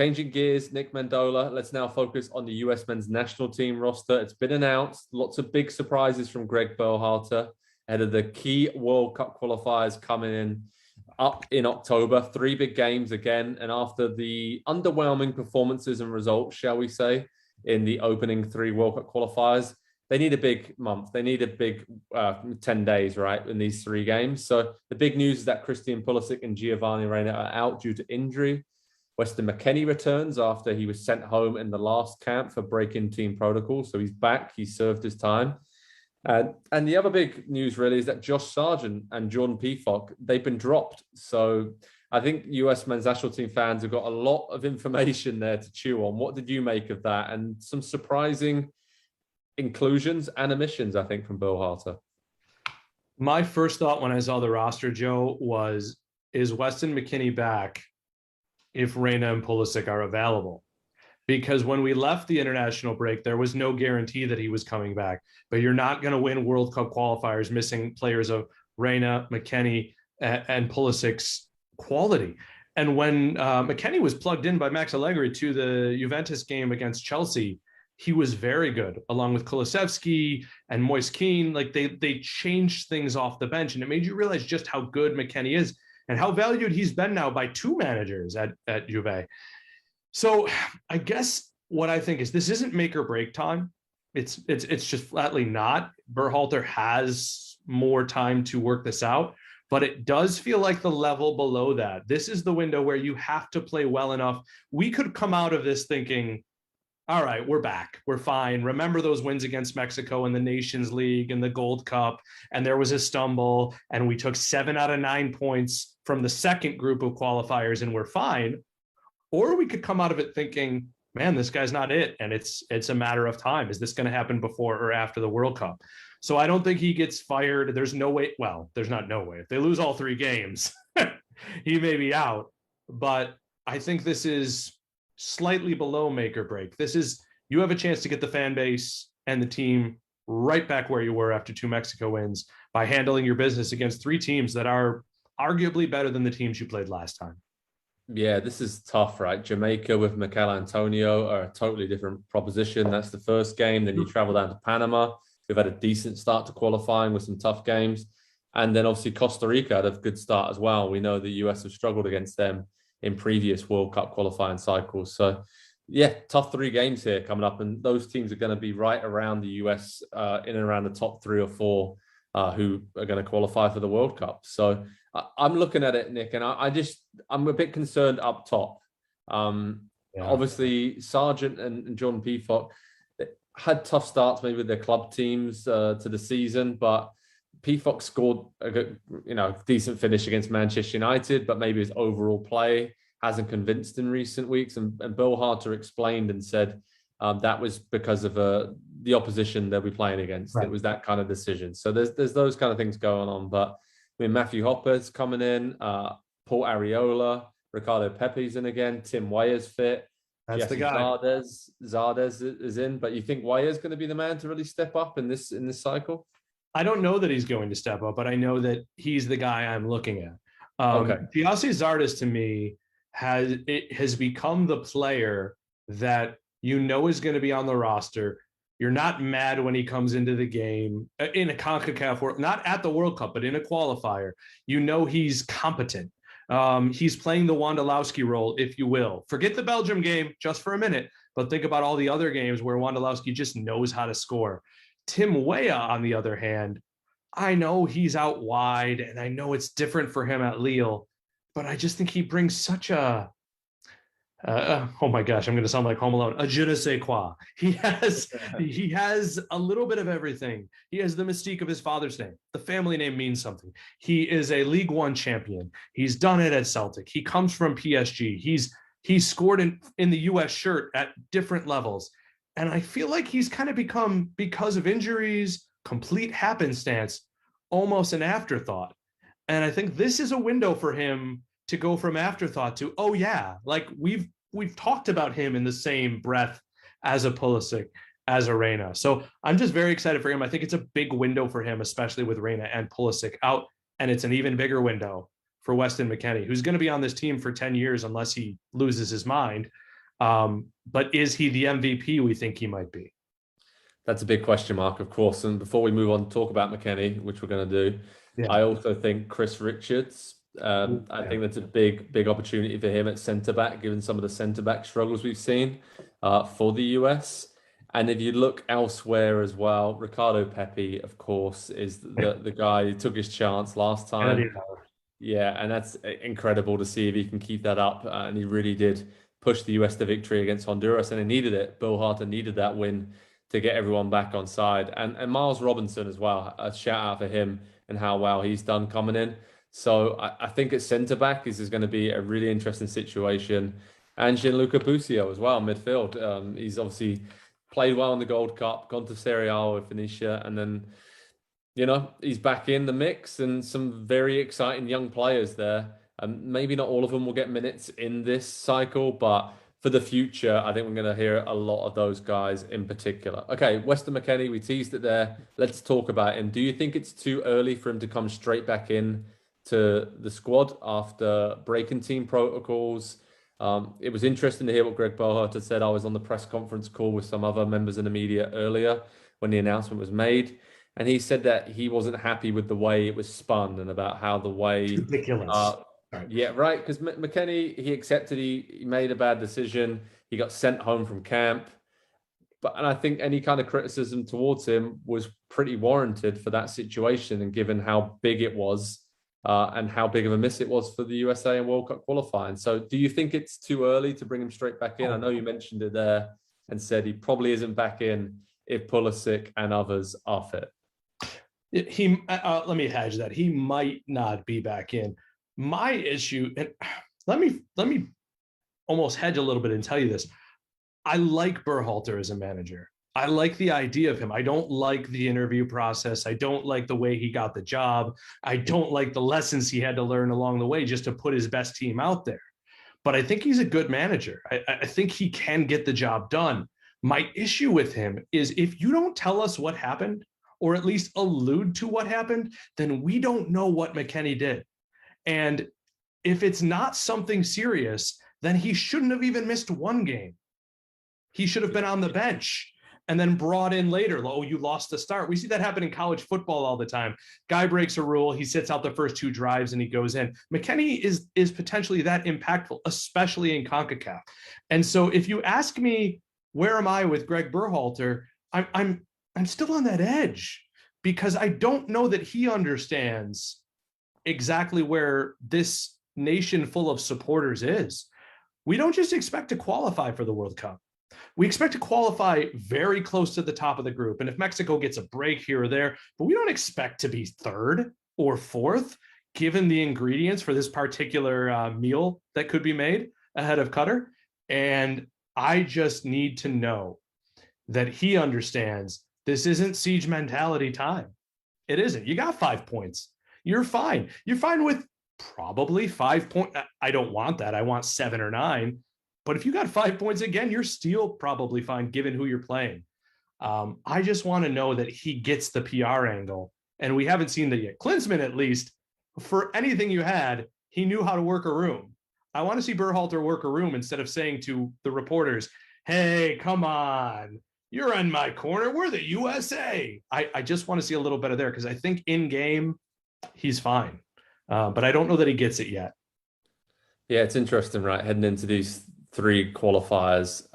changing gears, Nick Mendola. Let's now focus on the US men's national team roster. It's been announced. Lots of big surprises from Greg Berhalter ahead of the key World Cup qualifiers coming in up in October. 3 big games again. And after the underwhelming performances and results, shall we say, in the opening 3 World Cup qualifiers, they need a big month. They need a big 10 days, right, in these 3 games. So the big news is that Christian Pulisic and Giovanni Reyna are out due to injury. Weston McKennie returns after he was sent home in the last camp for breaking team protocol. So he's back. He served his time. And the other big news really is that Josh Sargent and Jordan Peacock, they've been dropped. So I think US men's national team fans have got a lot of information there to chew on. What did you make of that? And some surprising inclusions and omissions, I think, from Berhalter. My first thought when I saw the roster, Joe, was, is Weston McKennie back if Reyna and Pulisic are available? Because when we left the international break, there was no guarantee that he was coming back. But you're not going to win World Cup qualifiers missing players of Reyna, McKennie, and Pulisic's quality. And when McKennie was plugged in by Max Allegri to the Juventus game against Chelsea, he was very good, along with Kulusevski and Moise Kean. Like they changed things off the bench, and it made you realize just how good McKennie is and how valued he's been now by 2 managers at Juve. So I guess what I think is this isn't make or break time. It's just flatly not. Berhalter has more time to work this out, but it does feel like the level below that. This is the window where you have to play well enough. We could come out of this thinking, all right, we're back. We're fine. Remember those wins against Mexico in the Nations League and the Gold Cup, and there was Istanbul, and we took 7 out of 9 points from the second group of qualifiers, and we're fine. Or we could come out of it thinking, man, this guy's not it, and it's a matter of time. Is this going to happen before or after the World Cup? So I don't think he gets fired. There's no way. Well, there's not no way. If they lose all 3 games, he may be out. But I think this is slightly below make or break. This is, you have a chance to get the fan base and the team right back where you were after 2 Mexico wins by handling your business against 3 teams that are arguably better than the teams you played last time. Yeah, this is tough, right? Jamaica with Mikel Antonio are a totally different proposition. That's the first game. Then you travel down to Panama. We've had a decent start to qualifying with some tough games. And then obviously Costa Rica had a good start as well. We know the US have struggled against them in previous World Cup qualifying cycles. So yeah, tough 3 games here coming up. And those teams are going to be right around the US in and around the top 3 or 4 who are going to qualify for the World Cup. So I'm looking at it, Nick, and I'm a bit concerned up top. Obviously, Sargent and Jordan Peacock had tough starts maybe with their club teams to the season, but Peacock scored a good, decent finish against Manchester United, but maybe his overall play hasn't convinced in recent weeks. And Berhalter explained and said that was because of the opposition they'll be playing against. Right. It was that kind of decision. So there's those kind of things going on, but I mean, Matthew Hopper's coming in, Paul Arriola, Ricardo Pepe's in again, Tim Weah's fit. That's the guy. Zardes is in, but you think Weah's going to be the man to really step up in this cycle? I don't know that he's going to step up, but I know that he's the guy I'm looking at. Okay. Giassi Zardes to me has become the player that is going to be on the roster. You're not mad when he comes into the game in a CONCACAF World, not at the World Cup, but in a qualifier. He's competent. He's playing the Wondolowski role, if you will. Forget the Belgium game just for a minute, but think about all the other games where Wondolowski just knows how to score. Tim Weah, on the other hand, I know he's out wide, and I know it's different for him at Lille, but I just think he brings such a oh my gosh, I'm going to sound like Home Alone. A je ne sais quoi. He has a little bit of everything. He has the mystique of his father's name. The family name means something. He is a League One champion. He's done it at Celtic. He comes from PSG. He's scored in the US shirt at different levels. And I feel like he's kind of become, because of injuries, complete happenstance, almost an afterthought. And I think this is a window for him to go from afterthought to, oh yeah, like we've talked about him in the same breath as a Pulisic, as a Reyna. So I'm just very excited for him. I think it's a big window for him, especially with Reyna and Pulisic out. And it's an even bigger window for Weston McKennie, who's going to be on this team for 10 years unless he loses his mind. But is he the MVP we think he might be? That's a big question mark, of course. And before we move on to talk about McKenny, which we're going to do, Yeah. I also think Chris Richards. I think that's a big opportunity for him at centre back, given some of the centre back struggles we've seen for the US. And if you look elsewhere as well, Ricardo Pepi, of course, is the guy who took his chance last time. Yeah, and that's incredible to see if he can keep that up. And he really did push the US to victory against Honduras, and they needed it. Bill Harter needed that win to get everyone back on side. And Miles Robinson as well. A shout out for him and how well he's done coming in. So I think at centre back, this is going to be a really interesting situation. And Gianluca Busio as well, midfield. He's obviously played well in the Gold Cup, gone to Serie A with Venetia, and then he's back in the mix and some very exciting young players there. Maybe not all of them will get minutes in this cycle, but for the future, I think we're going to hear a lot of those guys in particular. Okay, Weston McKennie, we teased it there. Let's talk about him. Do you think it's too early for him to come straight back in to the squad after breaking team protocols? It was interesting to hear what Greg Berhalter said. I was on the press conference call with some other members in the media earlier when the announcement was made. And he said that he wasn't happy with the way it was spun and about how the way ridiculous. Yeah, right. Because McKennie, he accepted he made a bad decision. He got sent home from camp. And I think any kind of criticism towards him was pretty warranted for that situation, and given how big it was and how big of a miss it was for the USA and World Cup qualifying. So do you think it's too early to bring him straight back in? I know you mentioned it there and said he probably isn't back in if Pulisic and others are fit. Let me hedge that. He might not be back in. My issue, and let me almost hedge a little bit and tell you this. I like Berhalter as a manager. I like the idea of him. I don't like the interview process. I don't like the way he got the job. I don't like the lessons he had to learn along the way just to put his best team out there. But I think he's a good manager. I think he can get the job done. My issue with him is if you don't tell us what happened, or at least allude to what happened, then we don't know what McKennie did. And if it's not something serious, then he shouldn't have even missed one game. He should have been on the bench and then brought in later. Oh, you lost the start. We see that happen in college football all the time. Guy breaks a rule. He sits out the first two drives and he goes in. McKennie is potentially that impactful, especially in CONCACAF. And so if you ask me, where am I with Greg Berhalter? I'm still on that edge because I don't know that he understands exactly where this nation full of supporters is. We don't just expect to qualify for the World Cup. We expect to qualify very close to the top of the group. And if Mexico gets a break here or there, but we don't expect to be third or fourth, given the ingredients for this particular meal that could be made ahead of Qatar. And I just need to know that he understands this isn't siege mentality time. It isn't. You got 5 points. You're fine. You're fine with probably 5 points. I don't want that. I want 7 or 9. But if you got 5 points again, you're still probably fine given who you're playing. I just want to know that he gets the PR angle. And we haven't seen that yet. Klinsmann, at least, for anything you had, he knew how to work a room. I want to see Berhalter work a room instead of saying to the reporters, hey, come on. You're in my corner. We're the USA. I just want to see a little bit of there because I think in game, he's fine. But I don't know that he gets it yet. Yeah, it's interesting, right? Heading into these 3 qualifiers,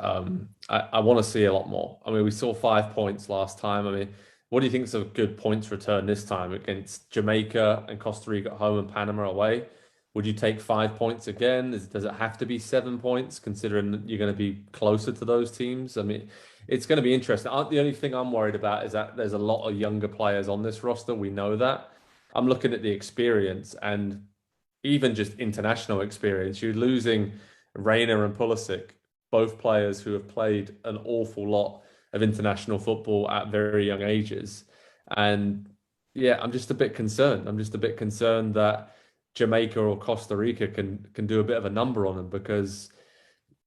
I want to see a lot more. I mean, we saw 5 points last time. I mean, what do you think is a good points return this time against Jamaica and Costa Rica at home and Panama away? Would you take 5 points again? Does it have to be 7 points, considering you're going to be closer to those teams? I mean, it's going to be interesting. The only thing I'm worried about is that there's a lot of younger players on this roster. We know that. I'm looking at the experience and even just international experience. You're losing Reina and Pulisic, both players who have played an awful lot of international football at very young ages. And yeah, I'm just a bit concerned. I'm just a bit concerned that Jamaica or Costa Rica can do a bit of a number on them, because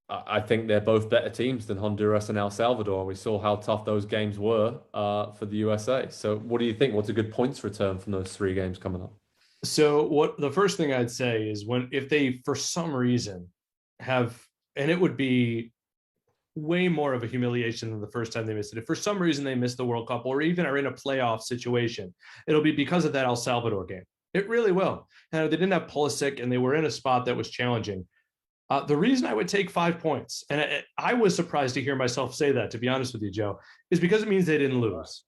I think they're both better teams than Honduras and El Salvador. We saw how tough those games were for the USA. So what do you think? What's a good points return from those 3 games coming up? So what the first thing I'd say is if they, for some reason, have, and it would be way more of a humiliation than the first time they missed it. If for some reason they missed the World Cup or even are in a playoff situation, it'll be because of that El Salvador game. It really will. And they didn't have Pulisic and they were in a spot that was challenging. The reason I would take 5 points, and I was surprised to hear myself say that, to be honest with you, Joe, is because it means they didn't lose.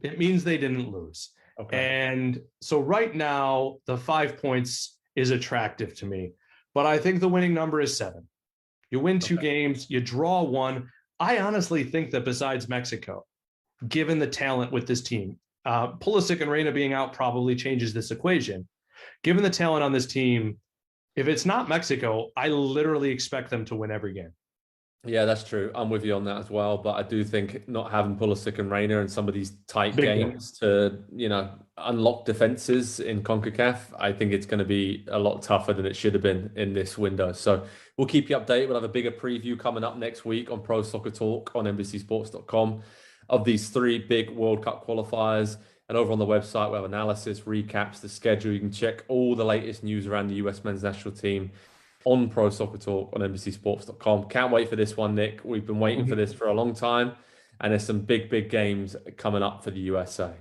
It means they didn't lose. Okay. And so right now, the 5 points is attractive to me, but I think the winning number is 7. You win 2 games, you draw 1. I honestly think that besides Mexico, given the talent with this team, Pulisic and Reyna being out probably changes this equation. Given the talent on this team, if it's not Mexico, I literally expect them to win every game. Yeah, that's true. I'm with you on that as well. But I do think not having Pulisic and Reyna in some of these tight games to, unlock defenses in CONCACAF, I think it's going to be a lot tougher than it should have been in this window. So we'll keep you updated. We'll have a bigger preview coming up next week on Pro Soccer Talk on NBCSports.com of these 3 big World Cup qualifiers. And over on the website, we have analysis, recaps, the schedule. You can check all the latest news around the US men's national team on Pro Soccer Talk on NBCSports.com. Can't wait for this one, Nick. We've been waiting for this for a long time. And there's some big, big games coming up for the USA.